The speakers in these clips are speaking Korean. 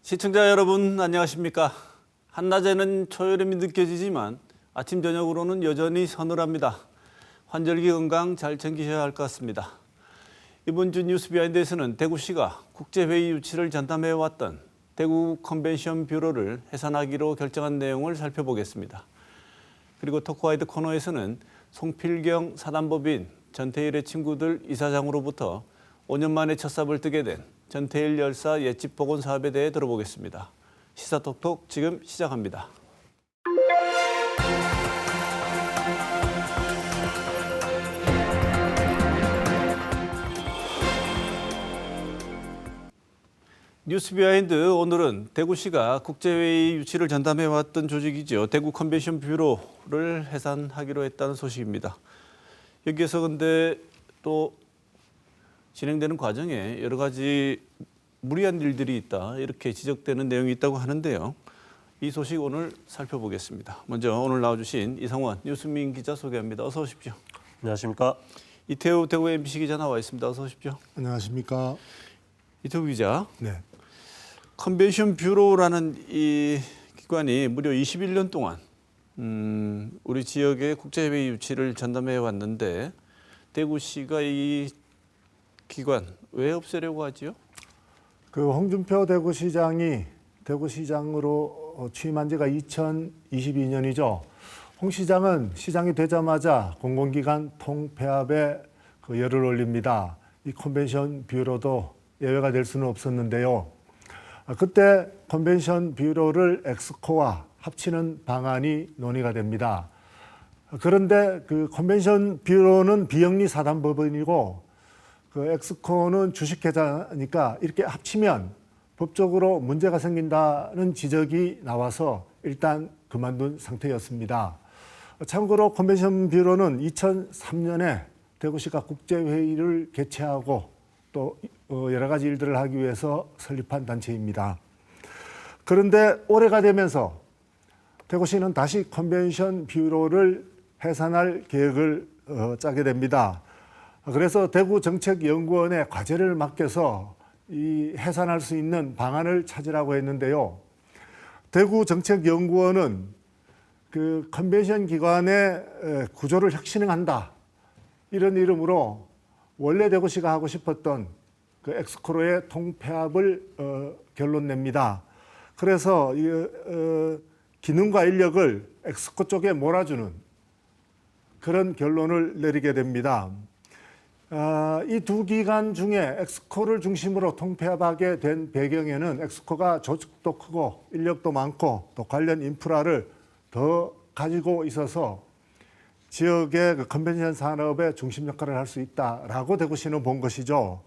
시청자 여러분 안녕하십니까? 한낮에는 초여름이 느껴지지만 아침 저녁으로는 여전히 서늘합니다. 환절기 건강 잘 챙기셔야 할 것 같습니다. 이번 주 뉴스 비하인드에서는 대구시가 국제회의 유치를 전담해왔던 대구 컨벤션 뷰로를 해산하기로 결정한 내용을 살펴보겠습니다. 그리고 토크와이드 코너에서는 송필경 사단법인 전태일의 친구들 이사장으로부터 5년 만에 첫 삽을 뜨게 된 전태일 열사 옛집 복원 사업에 대해 들어보겠습니다. 시사톡톡 지금 시작합니다. 뉴스 비하인드 오늘은 대구시가 국제회의 유치를 전담해왔던 조직이죠. 대구 컨벤션 뷰로를 해산하기로 했다는 소식입니다. 여기에서 근데 또 진행되는 과정에 여러 가지 무리한 일들이 있다 이렇게 지적되는 내용이 있다고 하는데요. 이 소식 오늘 살펴보겠습니다. 먼저 오늘 나와주신 이상원 뉴스민 기자 소개합니다. 어서 오십시오. 안녕하십니까. 이태우 대구 MBC 기자 나와 있습니다. 어서 오십시오. 안녕하십니까. 이태우 기자. 네. 컨벤션 뷰로라는 이 기관이 무려 21년 동안 우리 지역의 국제회의 유치를 전담해 왔는데 대구시가 이 기관 왜 없애려고 하지요? 그 홍준표 대구시장이 대구시장으로 취임한 지가 2022년이죠. 홍 시장은 시장이 되자마자 공공기관 통폐합에 열을 올립니다. 이 컨벤션 뷰로도 예외가 될 수는 없었는데요. 그때 컨벤션 뷰로를 엑스코와 합치는 방안이 논의가 됩니다. 그런데 그 컨벤션 뷰로는 비영리 사단법인이고 그 엑스코는 주식회사니까 이렇게 합치면 법적으로 문제가 생긴다는 지적이 나와서 일단 그만둔 상태였습니다. 참고로 컨벤션 뷰로는 2003년에 대구시가 국제회의를 개최하고 또 여러 가지 일들을 하기 위해서 설립한 단체입니다. 그런데 올해가 되면서 대구시는 다시 컨벤션 뷰로를 해산할 계획을 짜게 됩니다. 그래서 대구정책연구원에 과제를 맡겨서 이 해산할 수 있는 방안을 찾으라고 했는데요. 대구정책연구원은 그 컨벤션 기관의 구조를 혁신한다 이런 이름으로 원래 대구시가 하고 싶었던 그 엑스코로의 통폐합을 결론 냅니다. 그래서 기능과 인력을 엑스코 쪽에 몰아주는 그런 결론을 내리게 됩니다. 이 두 기관 중에 엑스코를 중심으로 통폐합하게 된 배경에는 엑스코가 조직도 크고 인력도 많고 또 관련 인프라를 더 가지고 있어서 지역의 그 컨벤션 산업의 중심 역할을 할 수 있다라고 대구시는 본 것이죠.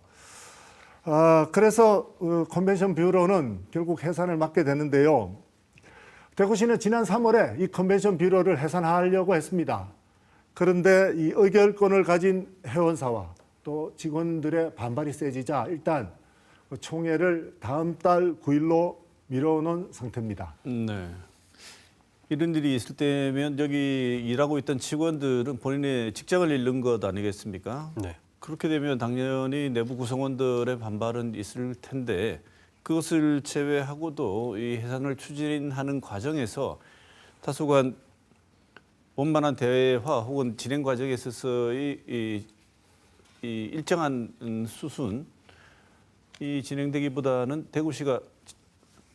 그래서 컨벤션 뷰로는 결국 해산을 맡게 되는데요. 대구시는 지난 3월에 이 컨벤션 뷰로를 해산하려고 했습니다. 그런데 이 의결권을 가진 회원사와 또 직원들의 반발이 세지자 일단 총회를 다음 달 9일로 미뤄놓은 상태입니다. 네. 이런 일이 있을 때면 여기 일하고 있던 직원들은 본인의 직장을 잃는 것 아니겠습니까? 네. 그렇게 되면 당연히 내부 구성원들의 반발은 있을 텐데 그것을 제외하고도 이 해산을 추진하는 과정에서 다소간 원만한 대화 혹은 진행 과정에 있어서 이 일정한 수순이 진행되기보다는 대구시가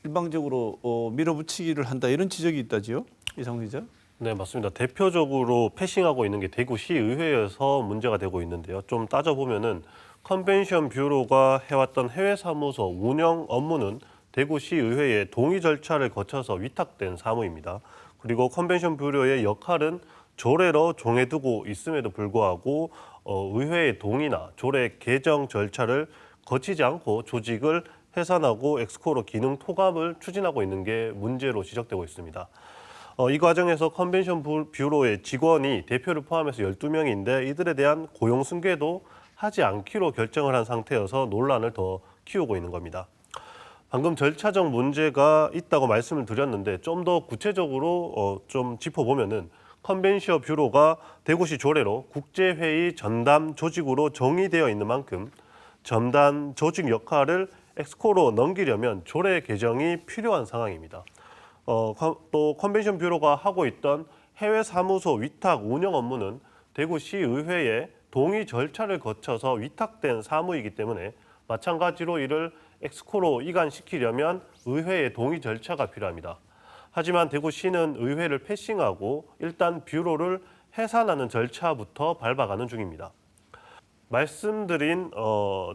일방적으로 밀어붙이기를 한다 이런 지적이 있다지요, 이상훈 기자? 네, 맞습니다. 대표적으로 패싱하고 있는 게 대구시의회여서 문제가 되고 있는데요. 좀 따져보면은 컨벤션 뷰로가 해왔던 해외 사무소 운영 업무는 대구시의회의 동의 절차를 거쳐서 위탁된 사무입니다. 그리고 컨벤션 뷰로의 역할은 조례로 정해두고 있음에도 불구하고 의회의 동의나 조례 개정 절차를 거치지 않고 조직을 해산하고 엑스코로 기능 토감을 추진하고 있는 게 문제로 지적되고 있습니다. 이 과정에서 컨벤션 뷰로의 직원이 대표를 포함해서 12명인데 이들에 대한 고용 승계도 하지 않기로 결정을 한 상태여서 논란을 더 키우고 있는 겁니다. 방금 절차적 문제가 있다고 말씀을 드렸는데 좀 더 구체적으로 좀 짚어보면은 컨벤션 뷰로가 대구시 조례로 국제회의 전담 조직으로 정의되어 있는 만큼 전담 조직 역할을 엑스코로 넘기려면 조례 개정이 필요한 상황입니다. 또 컨벤션 뷰로가 하고 있던 해외 사무소 위탁 운영 업무는 대구시의회의 동의 절차를 거쳐서 위탁된 사무이기 때문에 마찬가지로 이를 엑스코로 이관시키려면 의회의 동의 절차가 필요합니다. 하지만 대구시는 의회를 패싱하고 일단 뷰로를 해산하는 절차부터 밟아가는 중입니다. 말씀드린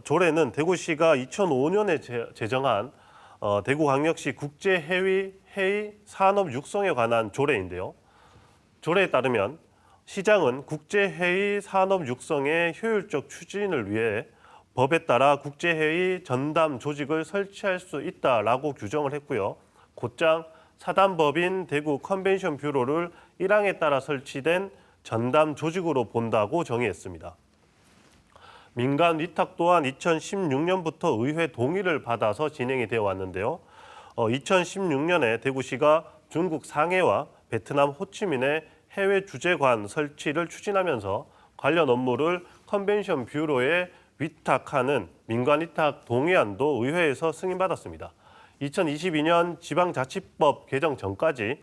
조례는 대구시가 2005년에 제정한 대구광역시 국제회의 산업 육성에 관한 조례인데요. 조례에 따르면 시장은 국제회의 산업 육성의 효율적 추진을 위해 법에 따라 국제회의 전담 조직을 설치할 수 있다라고 규정을 했고요. 곧장 사단법인 대구 컨벤션 뷰로를 1항에 따라 설치된 전담 조직으로 본다고 정의했습니다. 민간 위탁 또한 2016년부터 의회 동의를 받아서 진행이 되어 왔는데요. 2016년에 대구시가 중국 상해와 베트남 호치민의 해외 주재관 설치를 추진하면서 관련 업무를 컨벤션 뷰로에 위탁하는 민간 위탁 동의안도 의회에서 승인받았습니다. 2022년 지방자치법 개정 전까지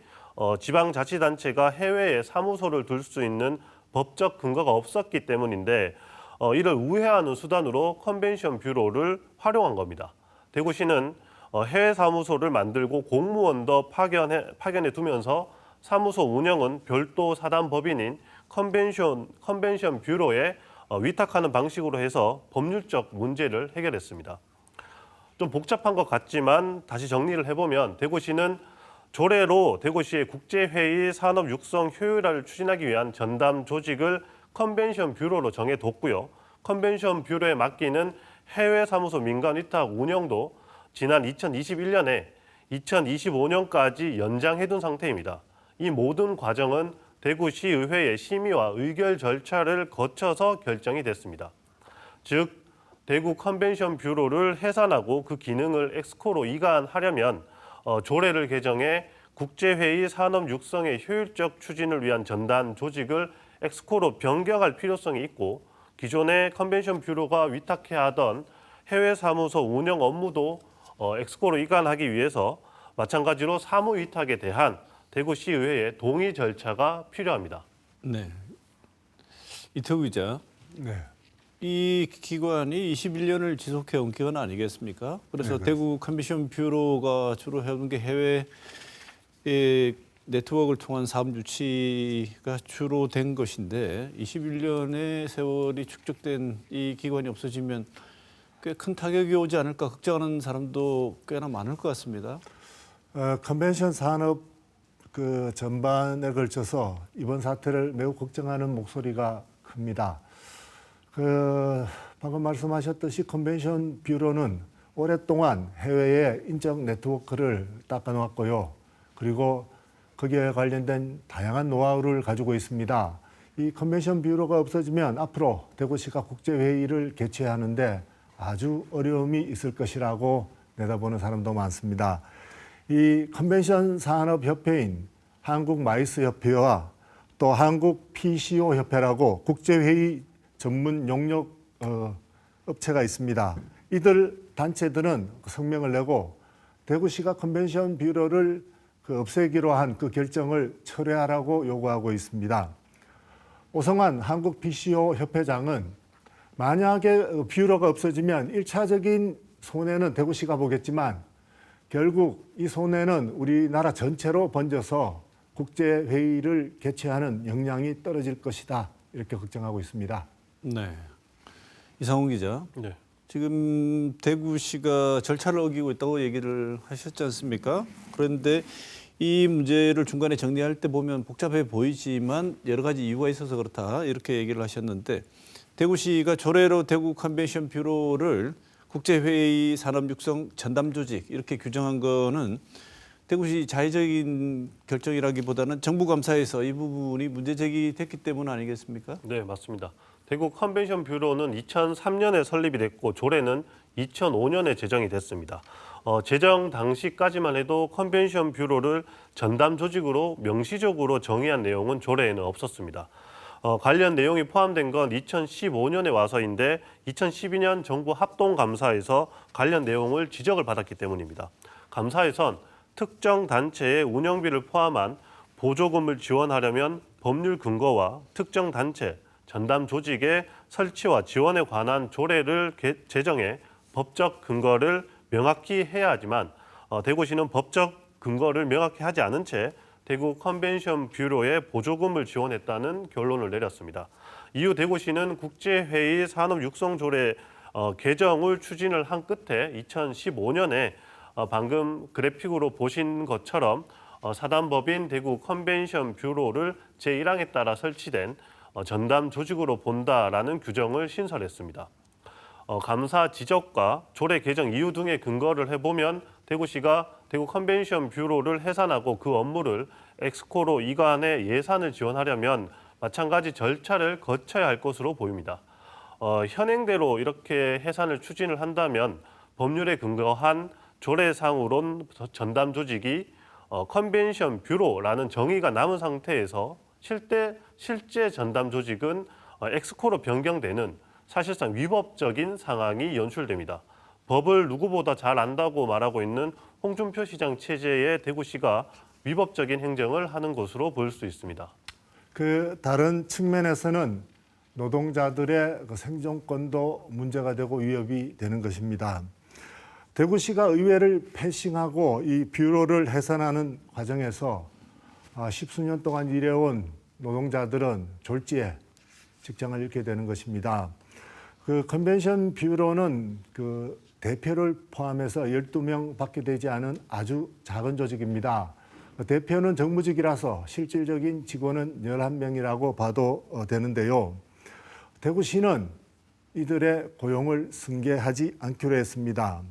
지방자치단체가 해외에 사무소를 둘 수 있는 법적 근거가 없었기 때문인데 이를 우회하는 수단으로 컨벤션 뷰로를 활용한 겁니다. 대구시는 해외 사무소를 만들고 공무원도 파견해 두면서 사무소 운영은 별도 사단법인인 컨벤션 뷰로에 위탁하는 방식으로 해서 법률적 문제를 해결했습니다. 좀 복잡한 것 같지만 다시 정리를 해보면 대구시는 조례로 대구시의 국제회의 산업 육성 효율화를 추진하기 위한 전담 조직을 컨벤션 뷰로로 정해뒀고요. 컨벤션 뷰로에 맡기는 해외 사무소 민간 위탁 운영도 지난 2021년에 2025년까지 연장해둔 상태입니다. 이 모든 과정은 대구시의회의 심의와 의결 절차를 거쳐서 결정이 됐습니다. 즉 대구 컨벤션 뷰로를 해산하고 그 기능을 엑스코로 이관하려면 조례를 개정해 국제회의 산업 육성의 효율적 추진을 위한 전담 조직을 엑스코로 변경할 필요성이 있고 기존의 컨벤션 뷰로가 위탁해야 하던 해외 사무소 운영 업무도 엑스코로 이관하기 위해서 마찬가지로 사무 위탁에 대한 대구시의회의 동의 절차가 필요합니다. 네. 이태우 기자, 네. 이 기관이 21년을 지속해온 기관 아니겠습니까? 그래서 네, 대구 컨벤션 뷰로가 주로 해오는 게 해외 네트워크를 통한 사업 유치가 주로 된 것인데 21년의 세월이 축적된 이 기관이 없어지면 꽤 큰 타격이 오지 않을까 걱정하는 사람도 꽤나 많을 것 같습니다. 컨벤션 산업 그 전반에 걸쳐서 이번 사태를 매우 걱정하는 목소리가 큽니다. 방금 말씀하셨듯이 컨벤션 뷰로는 오랫동안 해외에 인적 네트워크를 닦아놓았고요. 그리고 거기에 관련된 다양한 노하우를 가지고 있습니다. 이 컨벤션 뷰로가 없어지면 앞으로 대구시가 국제회의를 개최해야 하는데 아주 어려움이 있을 것이라고 내다보는 사람도 많습니다. 이 컨벤션 산업협회인 한국마이스협회와 또 한국 PCO협회라고 국제회의 전문 용역 업체가 있습니다. 이들 단체들은 성명을 내고 대구시가 컨벤션 뷰로를 없애기로 한 그 결정을 철회하라고 요구하고 있습니다. 오성환 한국 PCO 협회장은 만약에 뷰로가 없어지면 1차적인 손해는 대구시가 보겠지만 결국 이 손해는 우리나라 전체로 번져서 국제회의를 개최하는 역량이 떨어질 것이다. 이렇게 걱정하고 있습니다. 네. 이상훈 기자. 네. 지금 대구시가 절차를 어기고 있다고 얘기를 하셨지 않습니까? 그런데 이 문제를 중간에 정리할 때 보면 복잡해 보이지만 여러 가지 이유가 있어서 그렇다 이렇게 얘기를 하셨는데 대구시가 조례로 대구 컨벤션 뷰로를 국제회의 산업육성 전담조직 이렇게 규정한 거는 대구시 자의적인 결정이라기보다는 정부 감사에서 이 부분이 문제 제기됐기 때문 아니겠습니까? 네, 맞습니다. 대구 컨벤션 뷰로는 2003년에 설립이 됐고 조례는 2005년에 제정이 됐습니다. 제정 당시까지만 해도 컨벤션 뷰로를 전담 조직으로 명시적으로 정의한 내용은 조례에는 없었습니다. 관련 내용이 포함된 건 2015년에 와서인데 2012년 정부 합동감사에서 관련 내용을 지적을 받았기 때문입니다. 감사에선 특정 단체의 운영비를 포함한 보조금을 지원하려면 법률 근거와 특정 단체, 전담 조직의 설치와 지원에 관한 조례를 제정해 법적 근거를 명확히 해야 하지만 대구시는 법적 근거를 명확히 하지 않은 채 대구 컨벤션 뷰로에 보조금을 지원했다는 결론을 내렸습니다. 이후 대구시는 국제회의 산업육성조례 개정을 추진을 한 끝에 2015년에 방금 그래픽으로 보신 것처럼 사단법인 대구 컨벤션 뷰로를 제1항에 따라 설치된 전담 조직으로 본다라는 규정을 신설했습니다. 감사 지적과 조례 개정 이유 등의 근거를 해보면 대구시가 대구 컨벤션 뷰로를 해산하고 그 업무를 엑스코로 이관해 예산을 지원하려면 마찬가지 절차를 거쳐야 할 것으로 보입니다. 현행대로 이렇게 해산을 추진을 한다면 법률에 근거한 조례상으론 전담 조직이 컨벤션 뷰로라는 정의가 남은 상태에서 실제 전담 조직은 엑스코로 변경되는 사실상 위법적인 상황이 연출됩니다. 법을 누구보다 잘 안다고 말하고 있는 홍준표 시장 체제의 대구시가 위법적인 행정을 하는 것으로 보일 수 있습니다. 그 다른 측면에서는 노동자들의 그 생존권도 문제가 되고 위협이 되는 것입니다. 대구시가 의회를 패싱하고 이 뷰로를 해산하는 과정에서 십수년 동안 일해온 노동자들은 졸지에 직장을 잃게 되는 것입니다. 그 컨벤션 뷰로는 그 대표를 포함해서 12명밖에 되지 않은 아주 작은 조직입니다. 대표는 정무직이라서 실질적인 직원은 11명이라고 봐도 되는데요. 대구시는 이들의 고용을 승계하지 않기로 했습니다.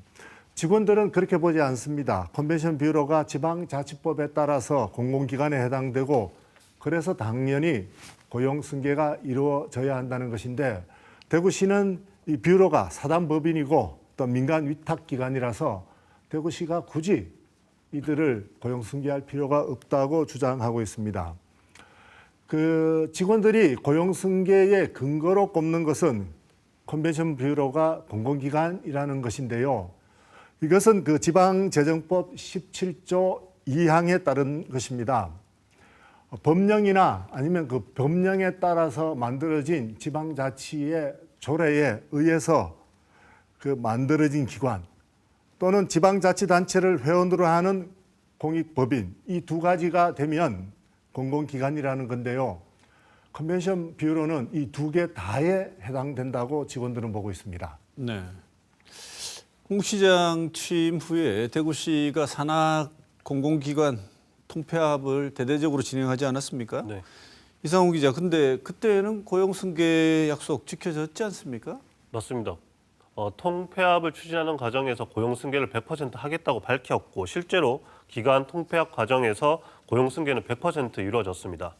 직원들은 그렇게 보지 않습니다. 컨벤션 뷰로가 지방자치법에 따라서 공공기관에 해당되고 그래서 당연히 고용 승계가 이루어져야 한다는 것인데 대구시는 이 뷰로가 사단법인이고 또 민간 위탁기관이라서 대구시가 굳이 이들을 고용 승계할 필요가 없다고 주장하고 있습니다. 그 직원들이 고용 승계의 근거로 꼽는 것은 컨벤션 뷰로가 공공기관이라는 것인데요. 이것은 그 지방재정법 17조 2항에 따른 것입니다. 법령이나 아니면 그 법령에 따라서 만들어진 지방자치의 조례에 의해서 그 만들어진 기관 또는 지방자치단체를 회원으로 하는 공익법인 이 두 가지가 되면 공공기관이라는 건데요. 컨벤션 뷰로는 이 두 개 다에 해당된다고 직원들은 보고 있습니다. 네. 홍 시장 취임 후에 대구시가 산하 공공기관 통폐합을 대대적으로 진행하지 않았습니까? 네. 이상훈 기자, 근데 그때는 고용 승계 약속 지켜졌지 않습니까? 맞습니다. 통폐합을 추진하는 과정에서 고용 승계를 100% 하겠다고 밝혔고 실제로 기간 통폐합 과정에서 고용 승계는 100% 이루어졌습니다.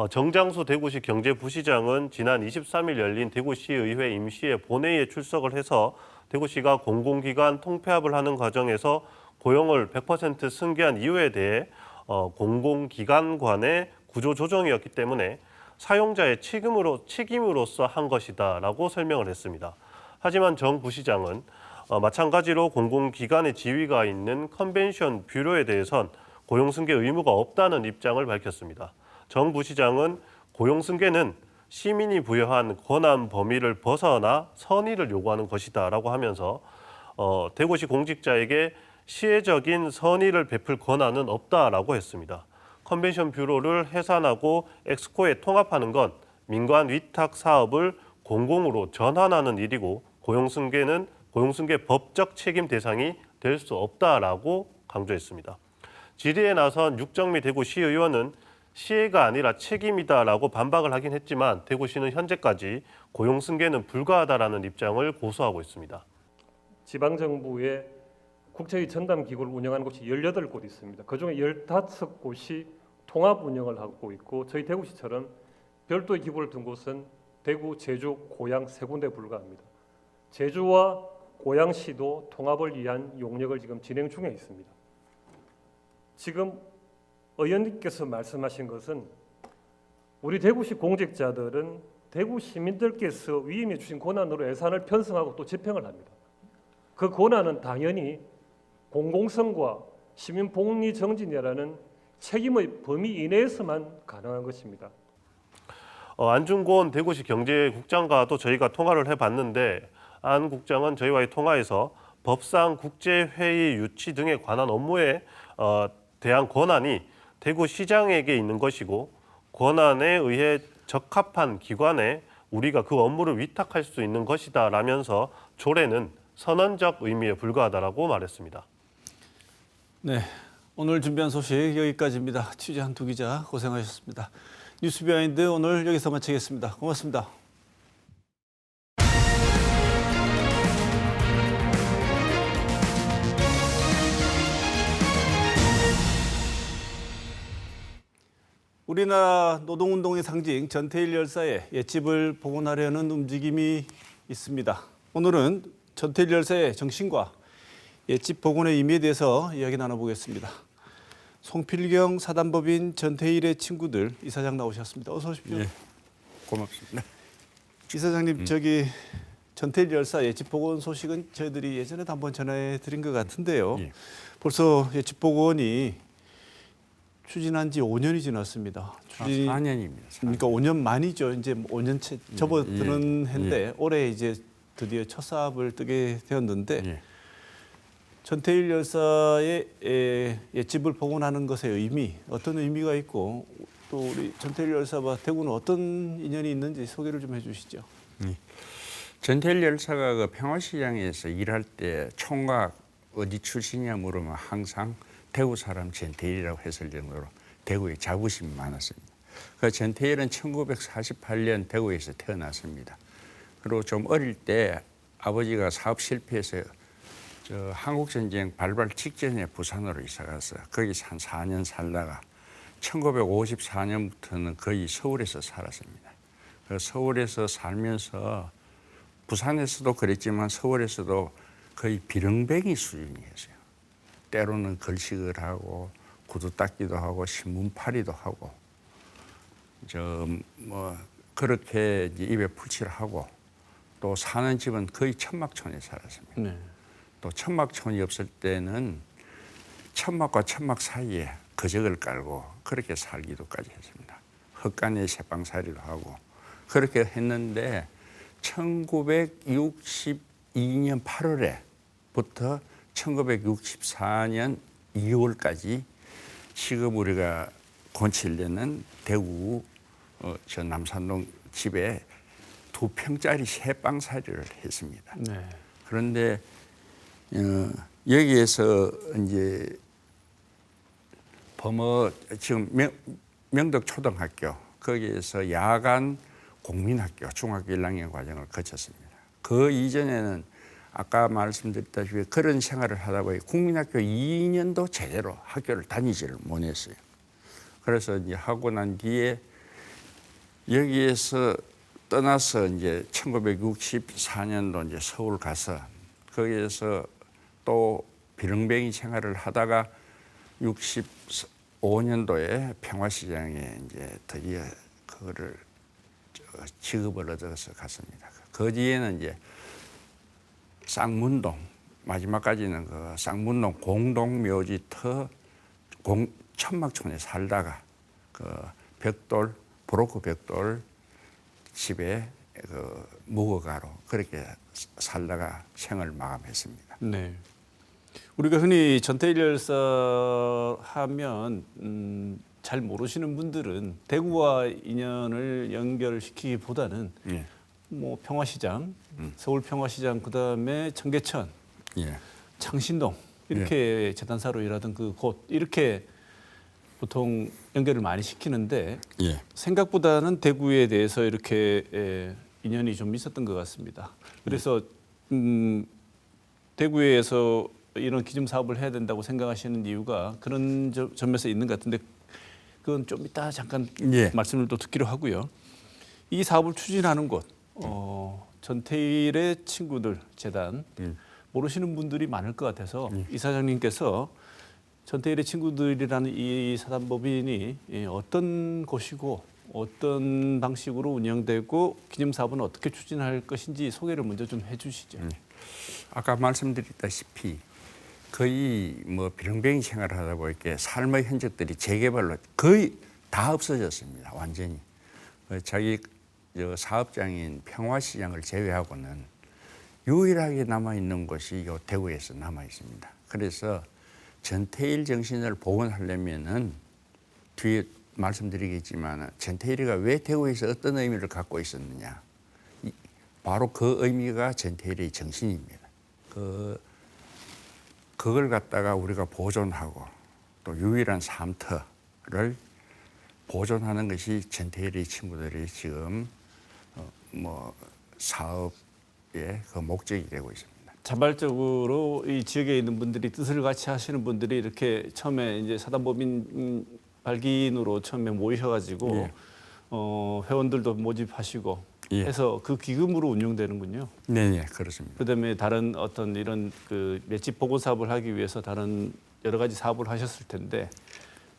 정장수 대구시 경제부시장은 지난 23일 열린 대구시의회 임시회 본회의에 출석을 해서 대구시가 공공기관 통폐합을 하는 과정에서 고용을 100% 승계한 이유에 대해 공공기관 간의 구조조정이었기 때문에 사용자의 책임으로서 한 것이다라고 설명을 했습니다. 하지만 정 부시장은 마찬가지로 공공기관의 지위가 있는 컨벤션 뷰로에 대해선 고용승계 의무가 없다는 입장을 밝혔습니다. 정 부시장은 고용승계는 시민이 부여한 권한 범위를 벗어나 선의를 요구하는 것이다라고 하면서 대구시 공직자에게 시혜적인 선의를 베풀 권한은 없다라고 했습니다. 컨벤션 뷰로를 해산하고 엑스코에 통합하는 건 민관 위탁 사업을 공공으로 전환하는 일이고 고용승계 법적 책임 대상이 될 수 없다라고 강조했습니다. 질의에 나선 육정미 대구시의원은 시혜가 아니라 책임이다라고 반박을 하긴 했지만 대구시는 현재까지 고용승계는 불가하다라는 입장을 고수하고 있습니다. 지방정부의 국제의 전담기구를 운영하는 곳이 18곳 있습니다. 그중에 15곳이 통합 운영을 하고 있고 저희 대구시처럼 별도의 기구를 둔 곳은 대구, 제주, 고양 3군데에 불과합니다. 제주와 고양시도 통합을 위한 용역을 지금 진행 중에 있습니다. 지금 의원님께서 말씀하신 것은 우리 대구시 공직자들은 대구 시민들께서 위임해 주신 권한으로 예산을 편성하고 또 집행을 합니다. 그 권한은 당연히 공공성과 시민 복리 정진이라는 책임의 범위 이내에서만 가능한 것입니다. 안중곤 대구시 경제국장과도 저희가 통화를 해봤는데 안 국장은 저희와의 통화에서 법상 국제회의 유치 등에 관한 업무에 대한 권한이 대구시장에게 있는 것이고 권한에 의해 적합한 기관에 우리가 그 업무를 위탁할 수 있는 것이다 라면서 조례는 선언적 의미에 불과하다라고 말했습니다. 네, 오늘 준비한 소식 여기까지입니다. 취재한 두 기자 고생하셨습니다. 뉴스비하인드 오늘 여기서 마치겠습니다. 고맙습니다. 우리나라 노동운동의 상징 전태일 열사의 옛집을 복원하려는 움직임이 있습니다. 오늘은 전태일 열사의 정신과 옛집 복원의 의미에 대해서 이야기 나눠보겠습니다. 송필경 사단법인 전태일의 친구들 이사장 나오셨습니다. 어서 오십시오. 예, 고맙습니다. 이사장님, 저기 전태일 열사 옛집 복원 소식은 저희들이 예전에도 한번 전해드린 것 같은데요. 예. 벌써 옛집 복원이 추진한 지 5년이 지났습니다. 4년입니다. 그러니까 5년 만이죠. 이제 5년째 접어드는 해인데 올해 이제 드디어 첫 사업을 뜨게 되었는데 예. 전태일 열사의 옛집을 복원하는 것의 의미, 어떤 의미가 있고 또 우리 전태일 열사와 대구는 어떤 인연이 있는지 소개를 좀 해주시죠. 전태일 열사가 그 평화시장에서 일할 때 총각 어디 출신이냐 물으면 항상 대구 사람 전태일이라고 했을 정도로 대구에 자부심이 많았습니다. 그 전태일은 1948년 대구에서 태어났습니다. 그리고 좀 어릴 때 아버지가 사업 실패해서 한국전쟁 발발 직전에 부산으로 이사갔어요. 거기서 한 4년 살다가 1954년부터는 거의 서울에서 살았습니다. 서울에서 살면서 부산에서도 그랬지만 서울에서도 거의 비렁뱅이 수준이었어요. 때로는 걸식을 하고 구두 닦기도 하고 신문팔이도 하고 그렇게 이제 입에 풀칠을 하고 또 사는 집은 거의 천막촌에 살았습니다. 네. 또 천막촌이 없을 때는 천막과 천막 사이에 거적을 깔고 그렇게 살기도까지 했습니다. 헛간에 새방살이도 하고 그렇게 했는데 1962년 8월에부터 1964년 2월까지 지금 우리가 건축되는 대구 저 남산동 집에 2평짜리 새방살이를 했습니다. 네. 그런데 여기에서 이제 지금 명덕초등학교 거기에서 야간 공민학교 중학교 1학년 과정을 거쳤습니다. 그 이전에는 아까 말씀드렸다시피 그런 생활을 하다 보니 국민학교 2년도 제대로 학교를 다니지를 못했어요. 그래서 이제 하고 난 뒤에 여기에서 떠나서 이제 1964년도 이제 서울 가서 거기에서 또 비렁뱅이 생활을 하다가 65년도에 평화시장에 이제 드디어 그거를 직업을 얻어서 갔습니다. 그 뒤에는 이제 쌍문동 마지막까지는 그 쌍문동 공동묘지터 천막촌에 살다가 그 벽돌 브로크 벽돌 집에 그 묵어가로 그렇게 살다가 생을 마감했습니다. 네. 우리가 흔히 전태일 열사 하면 잘 모르시는 분들은 대구와 인연을 연결시키기보다는 예. 뭐 평화시장, 서울 평화시장 그다음에 청계천, 예. 창신동 이렇게 재단사로 일하던 그 곳 이렇게 보통 연결을 많이 시키는데 예. 생각보다는 대구에 대해서 이렇게 인연이 좀 있었던 것 같습니다. 그래서 대구에서 이런 기증 사업을 해야 된다고 생각하시는 이유가 그런 점에서 있는 것 같은데 그건 좀 이따 잠깐 예. 말씀을 또 듣기로 하고요. 이 사업을 추진하는 곳 전태일의 친구들 재단 모르시는 분들이 많을 것 같아서 이사장님께서 전태일의 친구들이라는 이 사단법인이 어떤 곳이고 어떤 방식으로 운영되고 기념사업은 어떻게 추진할 것인지 소개를 먼저 좀 해주시죠. 아까 말씀드렸다시피 거의 뭐 비렁뱅이 생활을 하다 보니까 삶의 흔적들이 재개발로 거의 다 없어졌습니다. 완전히. 자기 사업장인 평화시장을 제외하고는 유일하게 남아있는 곳이 요 대구에서 남아있습니다. 그래서 전태일 정신을 복원하려면은 뒤에 말씀드리겠지만 전태일이가 왜 대구에서 어떤 의미를 갖고 있었느냐. 바로 그 의미가 전태일의 정신입니다. 그걸 갖다가 우리가 보존하고 또 유일한 삶터를 보존하는 것이 전태일의 친구들이 지금 뭐 사업의 그 목적이 되고 있습니다. 자발적으로 이 지역에 있는 분들이 뜻을 같이 하시는 분들이 이렇게 처음에 이제 사단법인 발기인으로 처음에 모이셔가지고 예. 회원들도 모집하시고 예. 해서 그 기금으로 운영되는군요. 네, 그렇습니다. 그다음에 다른 어떤 이런 그 맷집 보건 사업을 하기 위해서 다른 여러 가지 사업을 하셨을 텐데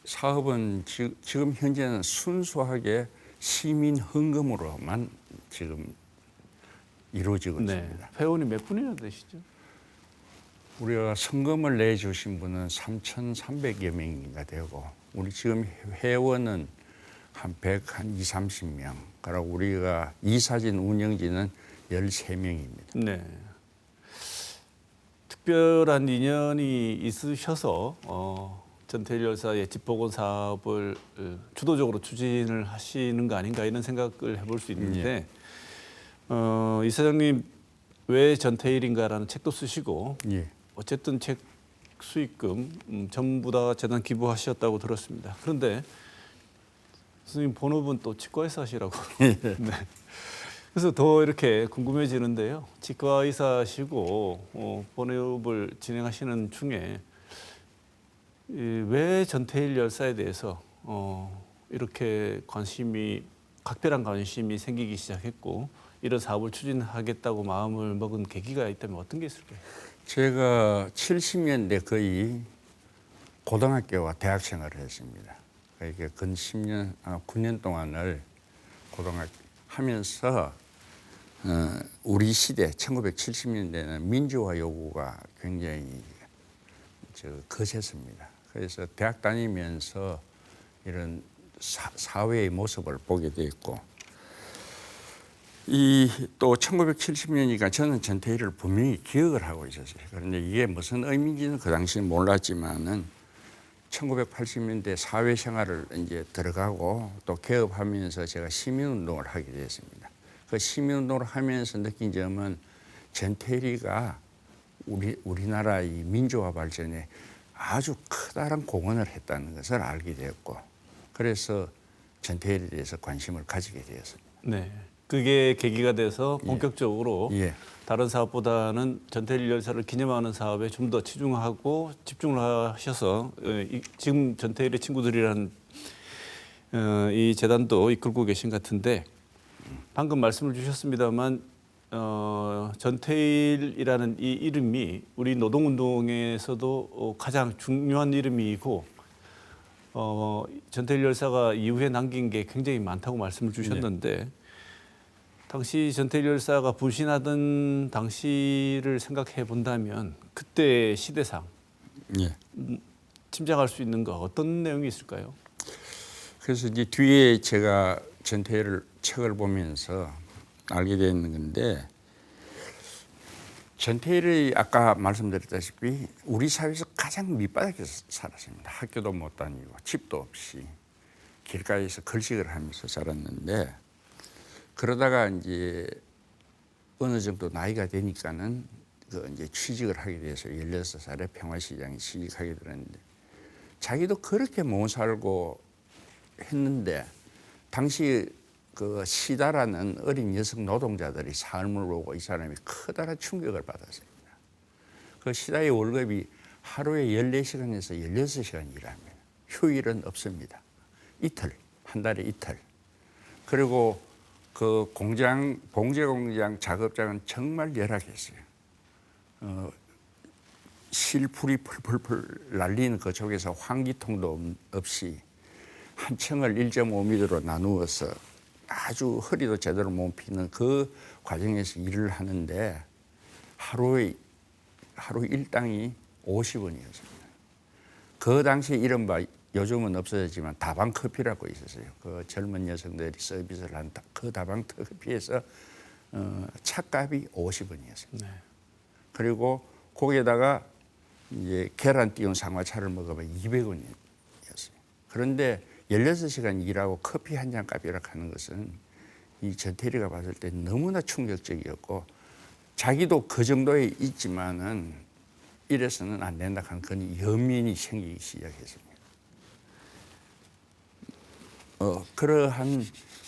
사업은 지금 현재는 순수하게 시민 헌금으로만 지금 이루어지고 네. 있습니다. 회원이 몇 분이나 되시죠? 우리가 성금을 내주신 분은 3,300여 명인가 되고 우리 지금 회원은 한 120, 30명. 그리고 우리가 이사진 운영진은 13명입니다. 네. 특별한 인연이 있으셔서 전태일 열사 예집 보건 사업을 주도적으로 추진을 하시는 거 아닌가 이런 생각을 해볼 수 있는데 이사장님 왜 전태일인가라는 책도 쓰시고 예. 어쨌든 책 수익금 전부 다 재단 기부하셨다고 들었습니다. 그런데 선생님 본업은 또 치과의사 하시라고. 네. 그래서 더 이렇게 궁금해지는데요. 치과의사시고 본업을 진행하시는 중에 왜 전태일 열사에 대해서 이렇게 각별한 관심이 생기기 시작했고 이런 사업을 추진하겠다고 마음을 먹은 계기가 있다면 어떤 게 있을까요? 제가 70년대 거의 고등학교와 대학 생활을 했습니다. 그러니까 근 9년 동안을 고등학교 하면서 우리 시대 1970년대는 민주화 요구가 굉장히 거셌습니다. 그래서 대학 다니면서 이런 사회의 모습을 보게 됐고 또 1970년이니까 저는 전태일을 분명히 기억을 하고 있었어요. 그런데 이게 무슨 의미인지는 그 당시에 몰랐지만은 1980년대 사회생활을 이제 들어가고 또 개업하면서 제가 시민운동을 하게 됐습니다. 그 시민운동을 하면서 느낀 점은 전태일이가 우리나라의 민주화 발전에 아주 커다란 공헌을 했다는 것을 알게 되었고 그래서 전태일에 대해서 관심을 가지게 되었습니다. 네. 그게 계기가 돼서 본격적으로 예. 다른 사업보다는 전태일 열사를 기념하는 사업에 좀 더 치중하고 집중을 하셔서 지금 전태일의 친구들이라는 이 재단도 이끌고 계신 것 같은데 방금 말씀을 주셨습니다만 전태일이라는 이 이름이 우리 노동운동에서도 가장 중요한 이름이고 전태일 열사가 이후에 남긴 게 굉장히 많다고 말씀을 주셨는데 당시 전태일 열사가 분신하던 당시를 생각해 본다면 그때 시대상 예. 짐작할 수 있는 거 어떤 내용이 있을까요? 그래서 이제 뒤에 제가 전태일 책을 보면서 알게 되는 건데 전태일이 아까 말씀드렸다시피 우리 사회에서 가장 밑바닥에서 살았습니다. 학교도 못 다니고 집도 없이 길가에서 걸식을 하면서 살았는데 그러다가 이제 어느 정도 나이가 되니까는 이제 취직을 하게 돼서 16살에 평화시장에 취직하게 되는데 자기도 그렇게 못 살고 했는데 당시 그 시다라는 어린 여성 노동자들이 삶을 보고 이 사람이 커다란 충격을 받았습니다. 그 시다의 월급이 하루에 14시간에서 16시간 일합니다. 휴일은 없습니다. 이틀, 한 달에 이틀. 그리고 그 봉제 공장 작업장은 정말 열악했어요. 실풀이 펄펄펄 날리는 그쪽에서 환기통도 없이 한 층을 1.5m로 나누어서 아주 허리도 제대로 못 피는 그 과정에서 일을 하는데 하루 일당이 50원이었습니다. 그 당시 이른바 요즘은 없어졌지만 다방 커피라고 있었어요. 그 젊은 여성들이 서비스를 한 그 다방 커피에서 차값이 50원이었습니다. 네. 그리고 거기에다가 이제 계란 띄운 상화차를 먹으면 200원이었어요. 그런데 16시간 일하고 커피 한 잔 값이라 하는 것은 이 전태일이가 봤을 때 너무나 충격적이었고 자기도 그 정도에 있지만은 이래서는 안 된다 하는 그런 연민이 생기기 시작했습니다. 그러한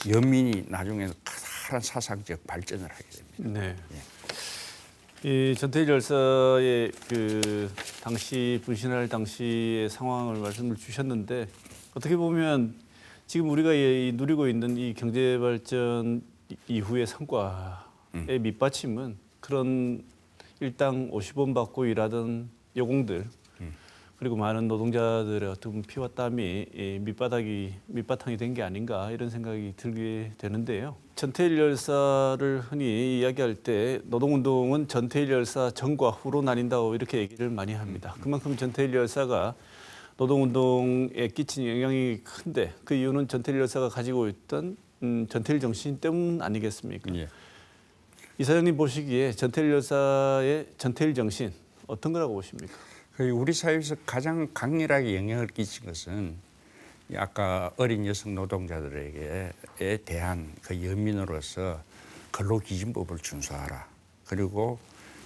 연민이 나중에는 커다란 사상적 발전을 하게 됩니다. 네. 이 전태일 열사의 그 당시 분신할 당시의 상황을 말씀을 주셨는데 어떻게 보면 지금 우리가 누리고 있는 이 경제 발전 이후의 성과의 밑받침은 그런 일당 50원 받고 일하던 여공들 그리고 많은 노동자들의 어떤 피와 땀이 밑바탕이 된 게 아닌가 이런 생각이 들게 되는데요. 전태일 열사를 흔히 이야기할 때 노동운동은 전태일 열사 전과 후로 나뉜다고 이렇게 얘기를 많이 합니다. 그만큼 전태일 열사가 노동운동에 끼친 영향이 큰데 그 이유는 전태일 열사가 가지고 있던 전태일 정신 때문 아니겠습니까? 예. 이사장님 보시기에 전태일 열사의 전태일 정신 어떤 거라고 보십니까? 우리 사회에서 가장 강렬하게 영향을 끼친 것은 아까 어린 여성 노동자들에게 대한 그 연민으로서 근로기준법을 준수하라. 그리고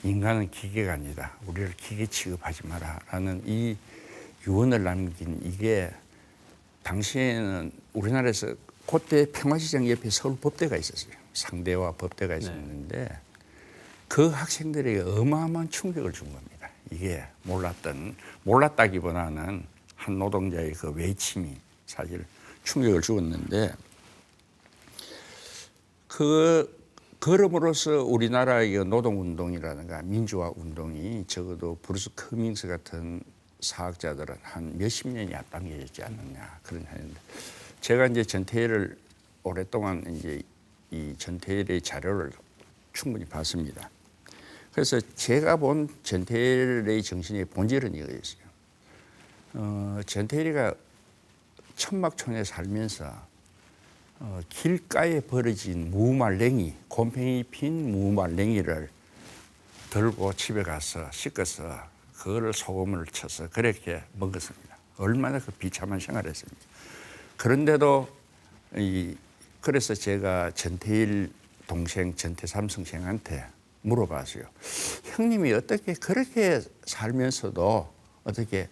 인간은 기계가 아니다. 우리를 기계 취급하지 마라라는 이 유언을 남긴 이게 당시에는 우리나라에서 그때 평화시장 옆에 서울법대가 있었어요. 상대와 법대가 있었는데 그 학생들에게 어마어마한 충격을 준 겁니다. 이게 몰랐다기보다는 한 노동자의 그 외침이 사실 충격을 주었는데 그럼으로써 우리나라의 노동운동이라든가 민주화운동이 적어도 브루스 커밍스 같은 사학자들은 한 몇십 년이 앞당겨졌지 않느냐 그런 하는데 제가 이제 전태일을 오랫동안 이제 이 전태일의 자료를 충분히 봤습니다. 그래서 제가 본 전태일의 정신의 본질은 이거였어요. 전태일이가 천막촌에 살면서 길가에 버려진 무말랭이, 곰팡이 핀 무말랭이를 들고 집에 가서 씻어서 그거를 소금을 쳐서 그렇게 먹었습니다. 얼마나 그 비참한 생활했습니다. 그런데도 그래서 제가 전태일 동생 전태삼 선생한테 물어봤어요. 형님이 어떻게 그렇게 살면서도 어떻게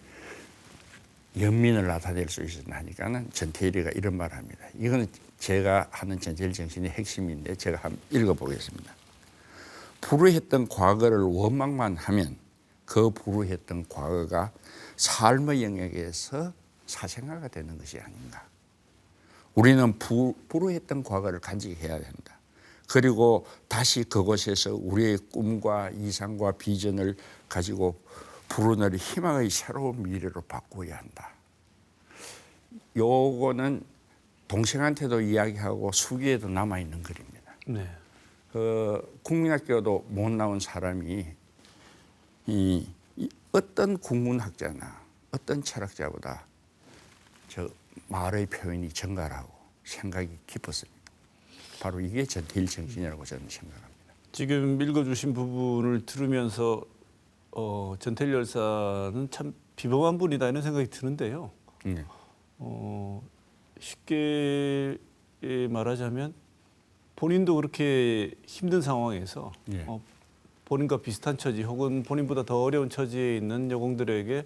연민을 나타낼 수 있었나 하니까는 전태일이가 이런 말을 합니다. 이거는 제가 하는 전태일 정신의 핵심인데 제가 한번 읽어보겠습니다. 불우했던 과거를 원망만 하면 그 불우했던 과거가 삶의 영역에서 사생활가 되는 것이 아닌가. 우리는 불우했던 과거를 간직해야 된다. 그리고 다시 그곳에서 우리의 꿈과 이상과 비전을 가지고 불어넣을 희망의 새로운 미래로 바꿔야 한다. 요거는 동생한테도 이야기하고 수기에도 남아있는 글입니다. 네. 국민학교도 못 나온 사람이 이 어떤 국문학자나 어떤 철학자보다 저 말의 표현이 정갈하고 생각이 깊었습니다. 바로 이게 전태일 정신이라고 저는 생각합니다. 지금 읽어주신 부분을 들으면서 전태일 열사는 참 비범한 분이다 이런 생각이 드는데요. 네. 쉽게 말하자면 본인도 그렇게 힘든 상황에서 네. 본인과 비슷한 처지 혹은 본인보다 더 어려운 처지에 있는 여공들에게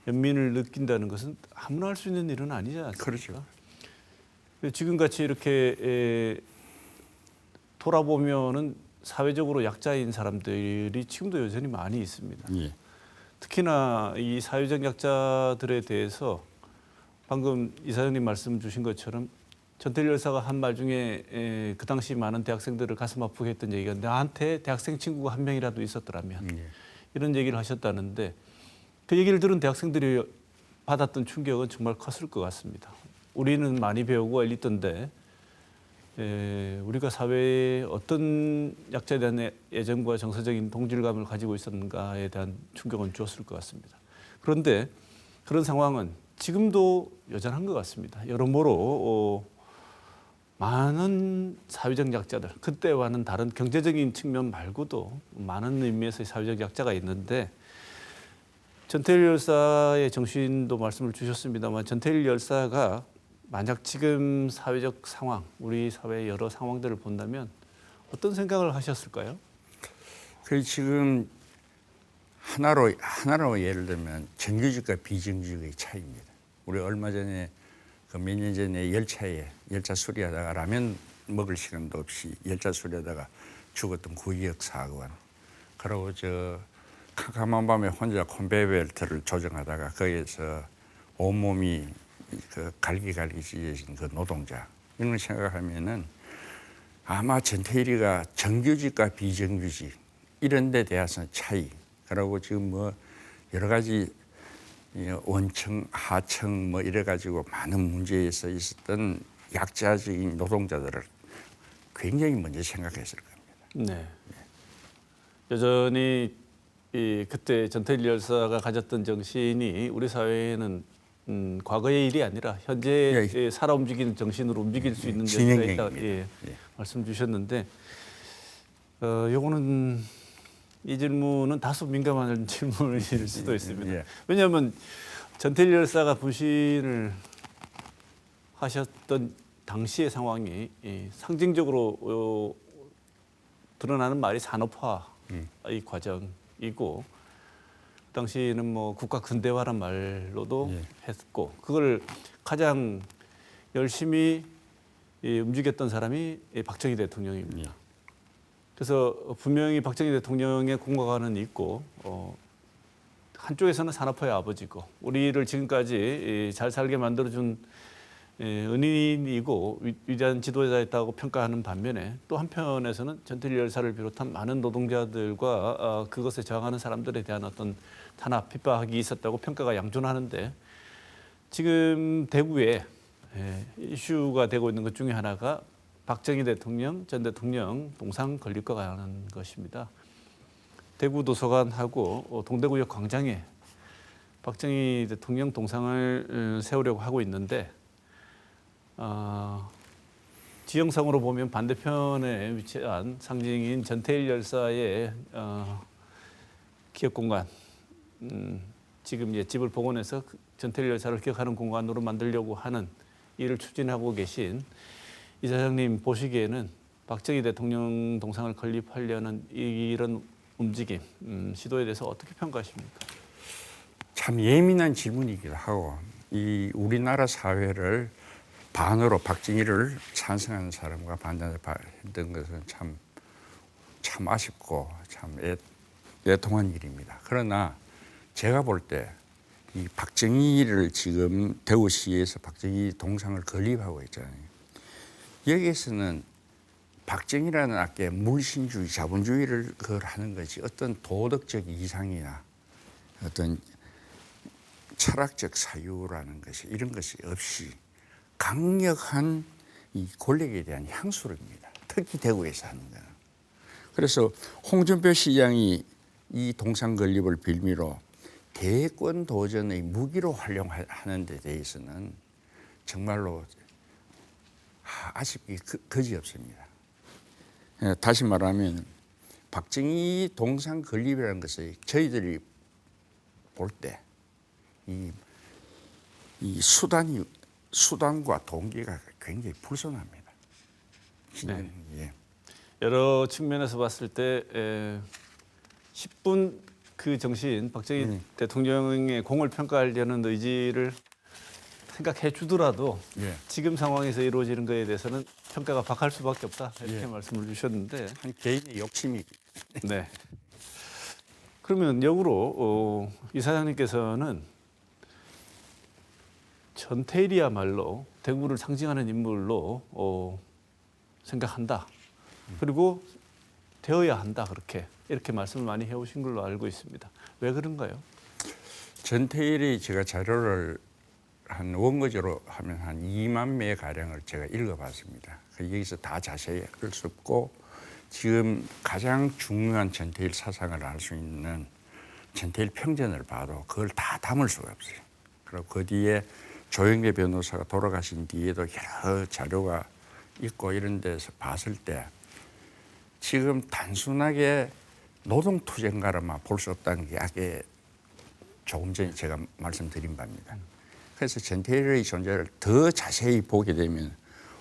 연민을 느낀다는 것은 아무나 할 수 있는 일은 아니지 않습니까? 그렇죠. 지금같이 이렇게 돌아보면은 사회적으로 약자인 사람들이 지금도 여전히 많이 있습니다. 예. 특히나 이 사회적 약자들에 대해서 방금 이사장님 말씀 주신 것처럼 전태일 열사가 한 말 중에 그 당시 많은 대학생들을 가슴 아프게 했던 얘기가 나한테 대학생 친구가 한 명이라도 있었더라면 예. 이런 얘기를 하셨다는데 그 얘기를 들은 대학생들이 받았던 충격은 정말 컸을 것 같습니다. 우리는 많이 배우고 알리던데 우리가 사회에 어떤 약자에 대한 애정과 정서적인 동질감을 가지고 있었는가에 대한 충격은 주었을 것 같습니다. 그런데 그런 상황은 지금도 여전한 것 같습니다. 여러모로 많은 사회적 약자들, 그때와는 다른 경제적인 측면 말고도 많은 의미에서의 사회적 약자가 있는데 전태일 열사의 정신도 말씀을 주셨습니다만 전태일 열사가 만약 지금 사회적 상황, 우리 사회의 여러 상황들을 본다면 어떤 생각을 하셨을까요? 그 지금 하나로 예를 들면 정규직과 비정규직의 차이입니다. 우리 얼마 전에 몇 년 전에 열차 수리하다가 라면 먹을 시간도 없이 열차 수리하다가 죽었던 구이역 사건. 그리고 저 캄캄한 밤에 혼자 컨베이어벨트를 조정하다가 거기에서 온몸이 그 갈기갈기 찢어진 그 노동자. 이런 걸 생각하면은 아마 전태일이가 정규직과 비정규직 이런 데 대해서 차이. 그리고 지금 뭐 여러 가지 원청, 하청 뭐 이래 가지고 많은 문제에서 있었던 약자적인 노동자들을 굉장히 먼저 생각했을 겁니다. 네. 여전히 그때 전태일 열사가 가졌던 정신이 우리 사회에는 과거의 일이 아니라 현재 살아 움직이는 정신으로 움직일 수 있는 여지가 있다. 말씀 주셨는데 요거는 이 질문은 다소 민감한 질문일 수도 있습니다. 왜냐하면 전태일 열사가 분신을 하셨던 당시의 상황이 상징적으로 드러나는 말이 산업화의 과정이고 그 당시에는 뭐 국가 근대화란 말로도 했고 그걸 가장 열심히 움직였던 사람이 박정희 대통령입니다. 그래서 분명히 박정희 대통령의 공과관은 있고 한쪽에서는 산업화의 아버지고 우리를 지금까지 잘 살게 만들어준 은인이고 위대한 지도자였다고 평가하는 반면에 또 한편에서는 전태일 열사를 비롯한 많은 노동자들과 그것에 저항하는 사람들에 대한 어떤 탄압, 핍박이 있었다고 평가가 양존하는데 지금 대구에 이슈가 되고 있는 것 중에 하나가 박정희 대통령, 전 대통령 동상 건립과 관한 것입니다. 대구 도서관하고 동대구역 광장에 박정희 대통령 동상을 세우려고 하고 있는데 지형상으로 보면 반대편에 위치한 상징인 전태일 열사의 기억 공간, 지금 집을 복원해서 전태일 열사를 기억하는 공간으로 만들려고 하는 일을 추진하고 계신 이사장님 보시기에는 박정희 대통령 동상을 건립하려는 이런 움직임, 시도에 대해서 어떻게 평가하십니까? 참 예민한 질문이기도 하고 이 우리나라 사회를 반으로 박정희를 찬성하는 사람과 반대했던 것은 참 아쉽고 참 애통한 일입니다. 그러나 제가 볼 때 이 박정희를 지금 대구시에서 박정희 동상을 건립하고 있잖아요. 여기에서는 박정희라는 악계 물신주의, 자본주의를 그걸 하는 것이 어떤 도덕적 이상이나 어떤 철학적 사유라는 것이 이런 것이 없이 강력한 이 권력에 대한 향수입니다. 특히 대구에서 하는 거는. 그래서 홍준표 시장이 이 동상 건립을 빌미로 대권 도전의 무기로 활용하는 데 대해서는 정말로 아쉽기 그지없습니다. 다시 말하면 박정희 동상 건립이라는 것을 저희들이 볼 때 이 수단과 동기가 굉장히 불손합니다. 네. 예. 여러 측면에서 봤을 때 10분 그 정신, 박정희 대통령의 공을 평가하려는 의지를 생각해 주더라도 지금 상황에서 이루어지는 것에 대해서는 평가가 박할 수밖에 없다 이렇게 말씀을 주셨는데 한 개인의 욕심이. 네. 그러면 역으로 이사장님께서는 전태일이야말로 대구를 상징하는 인물로 생각한다. 그리고 되어야 한다. 이렇게 말씀을 많이 해오신 걸로 알고 있습니다. 왜 그런가요? 전태일이 제가 자료를 한 원고지로 하면 한 2만 매 가량을 제가 읽어봤습니다. 여기서 다 자세히 할 수 없고 지금 가장 중요한 전태일 사상을 알 수 있는 전태일 평전을 봐도 그걸 다 담을 수가 없어요. 그리고 그 뒤에 조영계 변호사가 돌아가신 뒤에도 여러 자료가 있고 이런 데서 봤을 때 지금 단순하게 노동투쟁가로만 볼 수 없다는 게 아까 조금 전에 제가 말씀드린 바입니다. 그래서 전태일의 존재를 더 자세히 보게 되면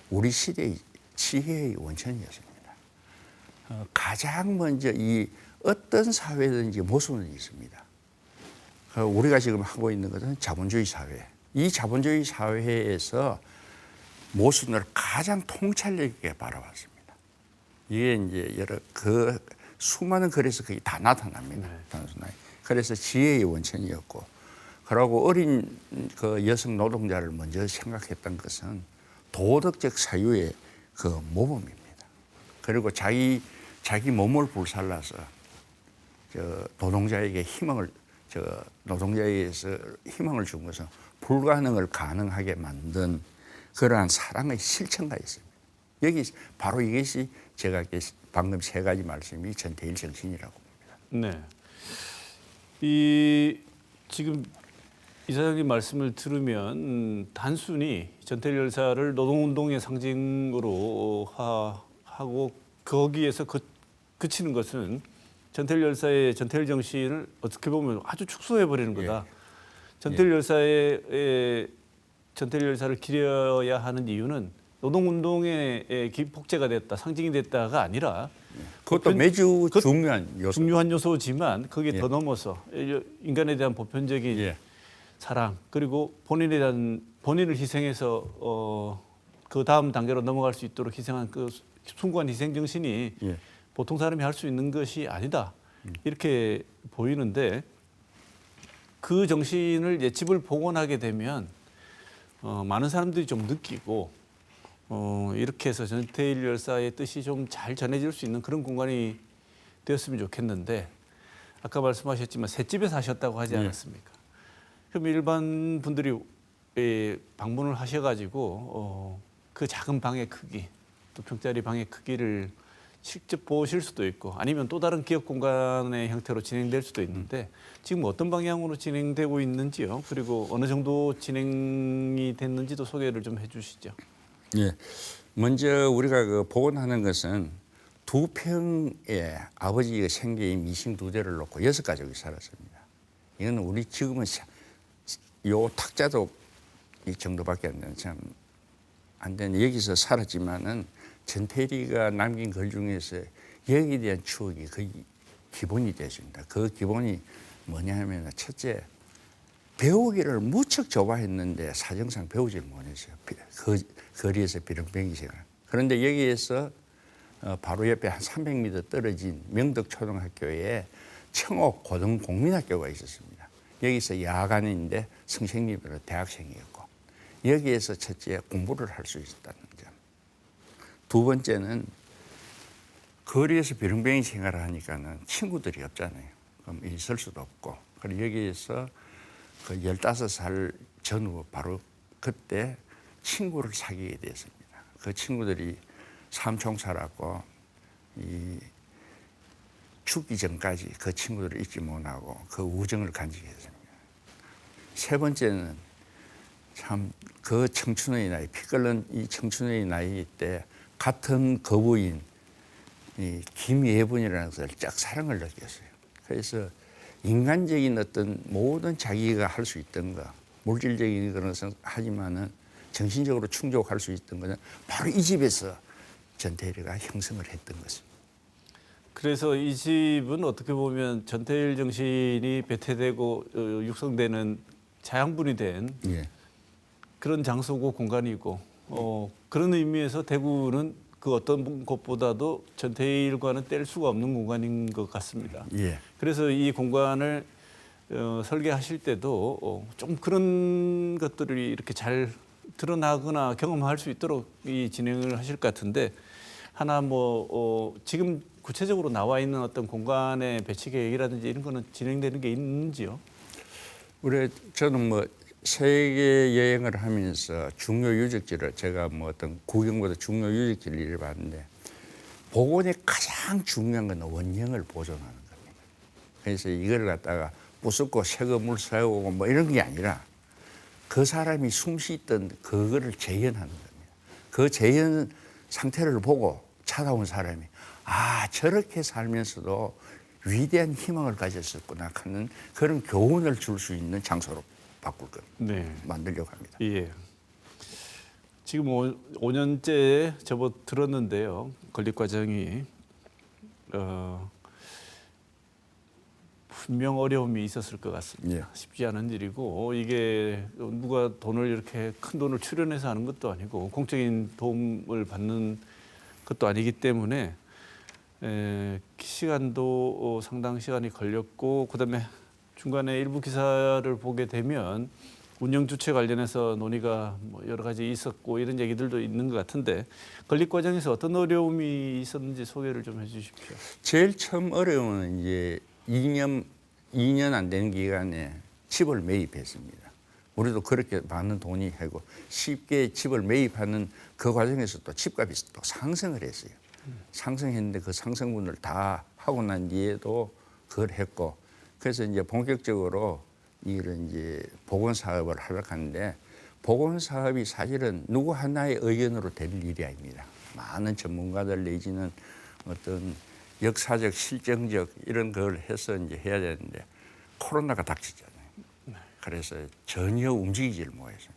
우리 시대의 지혜의 원천이었습니다. 가장 먼저 이 어떤 사회든지 모순은 있습니다. 우리가 지금 하고 있는 것은 자본주의 사회. 이 자본주의 사회에서 모순을 가장 통찰력 있게 바라봤습니다. 이게 이제 여러 그 수많은 글에서 그게 다 나타납니다. 단순하게. 그래서 지혜의 원천이었고, 그러고 어린 그 여성 노동자를 먼저 생각했던 것은 도덕적 사유의 그 모범입니다. 그리고 자기 몸을 불살라서 노동자에게 노동자에게서 희망을 준 것은 불가능을 가능하게 만든 그러한 사랑의 실천가 있습니다. 바로 이것이 제가 방금 세 가지 말씀이 전태일 정신이라고 봅니다. 네. 지금 이사장님 말씀을 들으면 단순히 전태일 열사를 노동운동의 상징으로 하고 거기에서 그치는 것은 전태일 열사의 전태일 정신을 어떻게 보면 아주 축소해 버리는 거다. 전태일 열사를 기려야 하는 이유는 노동운동의 기폭제가 됐다, 상징이 됐다가 아니라 그것도 매주 중요한 요소지만 거기에 더 넘어서 인간에 대한 보편적인 사랑, 그리고 본인을 희생해서 그 다음 단계로 넘어갈 수 있도록 희생한 그 숭고한 희생 정신이 보통 사람이 할 수 있는 것이 아니다, 이렇게 보이는데, 그 정신을 예집을 복원하게 되면 많은 사람들이 좀 느끼고 이렇게 해서 전태일 열사의 뜻이 좀 잘 전해질 수 있는 그런 공간이 되었으면 좋겠는데, 아까 말씀하셨지만 셋집에 사셨다고 하지 않았습니까? 그럼 일반 분들이 방문을 하셔가지고 그 작은 방의 크기, 또 평짜리 방의 크기를 직접 보실 수도 있고, 아니면 또 다른 기업 공간의 형태로 진행될 수도 있는데, 지금 어떤 방향으로 진행되고 있는지요? 그리고 어느 정도 진행이 됐는지도 소개를 좀 해주시죠. 먼저 우리가 그 복원하는 것은 2평에 아버지가 생계인 미싱 2대를 놓고 6가족이 살았습니다. 이건 우리 지금은 요 탁자도 이 정도밖에 안 되는 참 안 되는 여기서 살았지만은 전태일이가 남긴 글 중에서 여기에 대한 추억이 거의 기본이 되어집니다. 그 기본이 뭐냐면 첫째, 배우기를 무척 좋아했는데 사정상 배우지를 못했어요. 그 거리에서 비렁뱅이 생활. 그런데 여기에서 바로 옆에 한 300m 떨어진 명덕초등학교에 청옥 고등공민학교가 있었습니다. 여기서 야간인데 선생님으로 대학생이었고, 여기에서 첫째 공부를 할 수 있었다는 점. 두 번째는 거리에서 비렁뱅이 생활을 하니까는 친구들이 없잖아요. 그럼 있을 수도 없고. 그리고 여기에서 그 15살 전후 바로 그때 친구를 사귀게 됐습니다. 그 친구들이 삼총사라고 이 죽기 전까지 그 친구들을 잊지 못하고 그 우정을 간직했습니다. 세 번째는 참 그 청춘의 나이, 피 끓는 이 청춘의 나이 때 같은 거부인 이 김예분이라는 것을 짝사랑을 느꼈어요. 그래서 인간적인 어떤 모든 자기가 할 수 있던 거, 물질적인 그런 것은 하지만은 정신적으로 충족할 수 있던 것은 바로 이 집에서 전태일이가 형성을 했던 것입니다. 그래서 이 집은 어떻게 보면 전태일 정신이 배태되고 육성되는 자양분이 된 그런 장소고 공간이고, 그런 의미에서 대구는 그 어떤 곳보다도 전태일과는 뗄 수가 없는 공간인 것 같습니다. 그래서 이 공간을 설계하실 때도 좀 그런 것들이 이렇게 잘 드러나거나 경험할 수 있도록 이 진행을 하실 것 같은데, 하나 지금 구체적으로 나와 있는 어떤 공간의 배치 계획이라든지 이런 거는 진행되는 게 있는지요? 저는 세계 여행을 하면서 중요 유적지를 제가 뭐 어떤 구경보다 중요 유적지를 일해봤는데 복원의 가장 중요한 건 원형을 보존하는 겁니다. 그래서 이걸 갖다가 부수고 새거물 세우고 뭐 이런 게 아니라 그 사람이 숨쉬던 그거를 재현하는 겁니다. 그 재현 상태를 보고 찾아온 사람이 아 저렇게 살면서도 위대한 희망을 가졌었구나 하는 그런 교훈을 줄 수 있는 장소로 바꿀 겁니다. 네. 만들려고 합니다. 예. 지금 5년째 접어들었는데요. 건립 과정이 분명 어려움이 있었을 것 같습니다. 예. 쉽지 않은 일이고 이게 누가 돈을 이렇게 큰 돈을 출연해서 하는 것도 아니고 공적인 도움을 받는 것도 아니기 때문에 시간도 상당 시간이 걸렸고 그다음에 중간에 일부 기사를 보게 되면 운영 주체 관련해서 논의가 뭐 여러 가지 있었고 이런 얘기들도 있는 것 같은데 건립 과정에서 어떤 어려움이 있었는지 소개를 좀 해주십시오. 제일 처음 어려움은 이제 2년 안 되는 기간에 집을 매입했습니다. 우리도 그렇게 많은 돈이 하고 쉽게 집을 매입하는 그 과정에서 또 집값이 또 상승을 했어요. 상승했는데 그 상승분을 다 하고 난 뒤에도 그걸 했고 그래서 이제 본격적으로 이런 이제 복원 사업을 하려고 하는데 복원 사업이 사실은 누구 하나의 의견으로 될 일이 아닙니다. 많은 전문가들 내지는 어떤 역사적, 실정적 이런 걸 해서 이제 해야 되는데 코로나가 닥치잖아요. 그래서 전혀 움직이지를 못했습니다.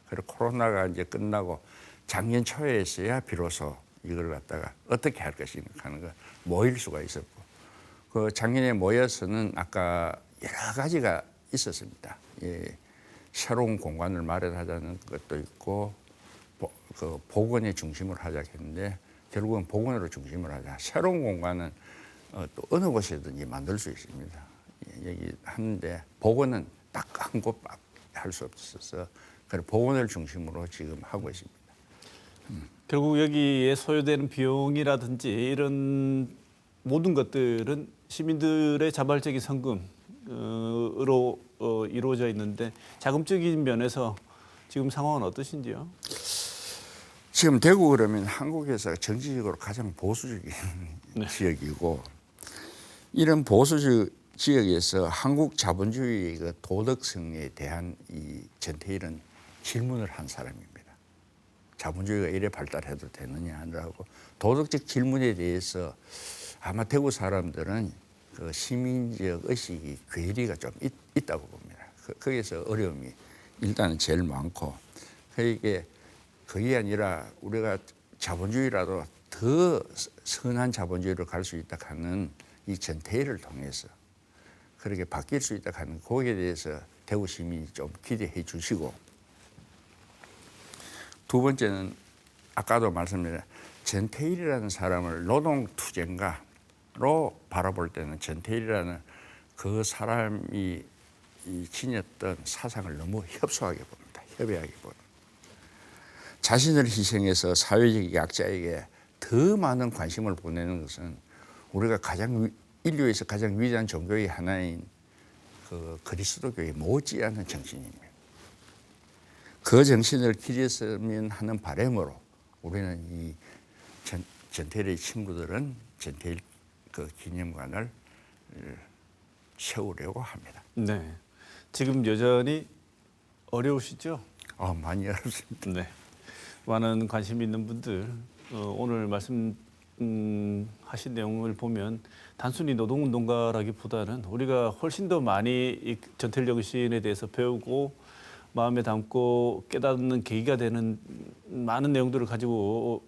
그리고 코로나가 이제 끝나고 작년 초에서야 비로소 이걸 갖다가 어떻게 할 것인가 하는 거 모일 수가 있었고 그 작년에 모여서는 아까 여러 가지가 있었습니다. 예, 새로운 공간을 마련하자는 것도 있고 그 복원의 중심을 하자 했는데 결국은 복원으로 중심을 하자. 새로운 공간은 또 어느 곳이든지 만들 수 있습니다. 여기 하는데 복원은 딱 한 곳 할 수 없어서 그래서 복원을 중심으로 지금 하고 있습니다. 결국 여기에 소요되는 비용이라든지 이런 모든 것들은 시민들의 자발적인 성금으로 이루어져 있는데 자금적인 면에서 지금 상황은 어떠신지요? 지금 대구 그러면 한국에서 정치적으로 가장 보수적인 지역이고 이런 보수 지역에서 한국 자본주의의 그 도덕성에 대한 이 전태일은 질문을 한 사람입니다. 자본주의가 이래 발달해도 되느냐 하고 도덕적 질문에 대해서 아마 대구 사람들은 그 시민적 의식이 괴리가 좀 있다고 봅니다. 거기에서 어려움이 일단은 제일 많고 그게 그게 아니라 우리가 자본주의라도 더 선한 자본주의로 갈 수 있다 하는 이 전태일을 통해서 그렇게 바뀔 수 있다 하는 거기에 대해서 대구 시민이 좀 기대해 주시고 두 번째는 아까도 말씀드린 전태일이라는 사람을 노동투쟁가로 바라볼 때는 전태일이라는 그 사람이 지녔던 사상을 너무 협소하게 봅니다. 협의하게 봅니다. 자신을 희생해서 사회적 약자에게 더 많은 관심을 보내는 것은 우리가 인류에서 가장 위대한 종교의 하나인 그 그리스도교의 못지않은 정신입니다. 그 정신을 기렸으면 하는 바람으로 우리는 이 전태일의 친구들은 전태일 그 기념관을 세우려고 합니다. 네. 지금 여전히 어려우시죠? 많이 어렵습니다. 네. 많은 관심 있는 분들 오늘 말씀하신 내용을 보면 단순히 노동운동가라기보다는 우리가 훨씬 더 많이 이 전태일 정신에 대해서 배우고 마음에 담고 깨닫는 계기가 되는 많은 내용들을 가지고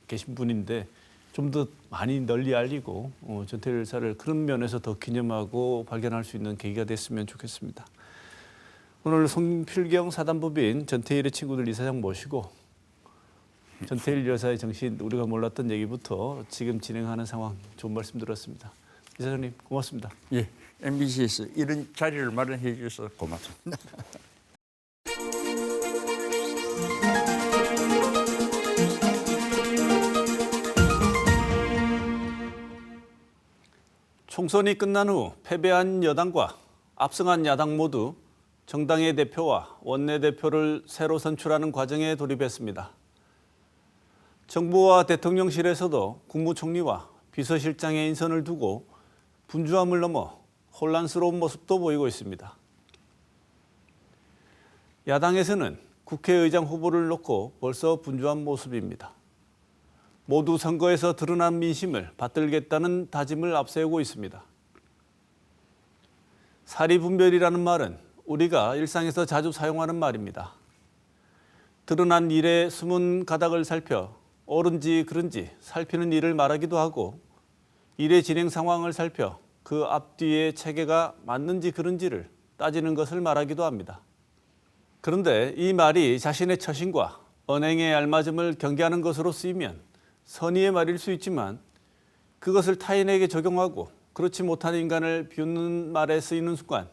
계신 분인데 좀 더 많이 널리 알리고 전태일사를 그런 면에서 더 기념하고 발견할 수 있는 계기가 됐으면 좋겠습니다. 오늘 송필경 사단법인 전태일의 친구들 이사장 모시고 전태일 여사의 정신 우리가 몰랐던 얘기부터 지금 진행하는 상황 좋은 말씀 들었습니다. 이사장님 고맙습니다. 예, MBC에서 이런 자리를 마련해 주셔서 고맙습니다. 총선이 끝난 후 패배한 여당과 압승한 야당 모두 정당의 대표와 원내대표를 새로 선출하는 과정에 돌입했습니다. 정부와 대통령실에서도 국무총리와 비서실장의 인선을 두고 분주함을 넘어 혼란스러운 모습도 보이고 있습니다. 야당에서는 국회의장 후보를 놓고 벌써 분주한 모습입니다. 모두 선거에서 드러난 민심을 받들겠다는 다짐을 앞세우고 있습니다. 사리분별이라는 말은 우리가 일상에서 자주 사용하는 말입니다. 드러난 일의 숨은 가닥을 살펴 옳은지 그른지 살피는 일을 말하기도 하고 일의 진행 상황을 살펴 그 앞뒤의 체계가 맞는지 그른지를 따지는 것을 말하기도 합니다. 그런데 이 말이 자신의 처신과 언행의 알맞음을 경계하는 것으로 쓰이면 선의의 말일 수 있지만 그것을 타인에게 적용하고 그렇지 못한 인간을 비웃는 말에 쓰이는 순간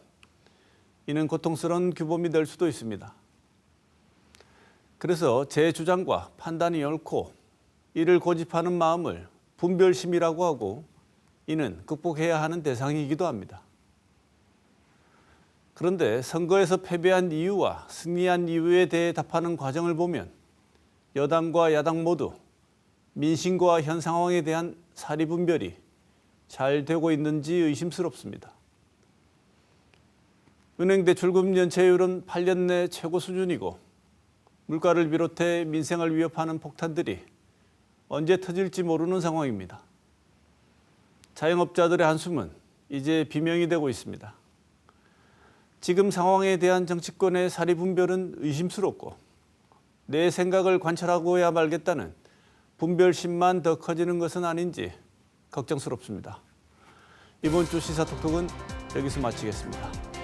이는 고통스러운 규범이 될 수도 있습니다. 그래서 제 주장과 판단이 옳고 이를 고집하는 마음을 분별심이라고 하고 이는 극복해야 하는 대상이기도 합니다. 그런데 선거에서 패배한 이유와 승리한 이유에 대해 답하는 과정을 보면 여당과 야당 모두 민심과 현 상황에 대한 사리분별이 잘 되고 있는지 의심스럽습니다. 은행 대출금 연체율은 8년 내 최고 수준이고 물가를 비롯해 민생을 위협하는 폭탄들이 언제 터질지 모르는 상황입니다. 자영업자들의 한숨은 이제 비명이 되고 있습니다. 지금 상황에 대한 정치권의 사리분별은 의심스럽고 내 생각을 관찰하고 해야 말겠다는 분별심만 더 커지는 것은 아닌지 걱정스럽습니다. 이번 주 시사톡톡은 여기서 마치겠습니다.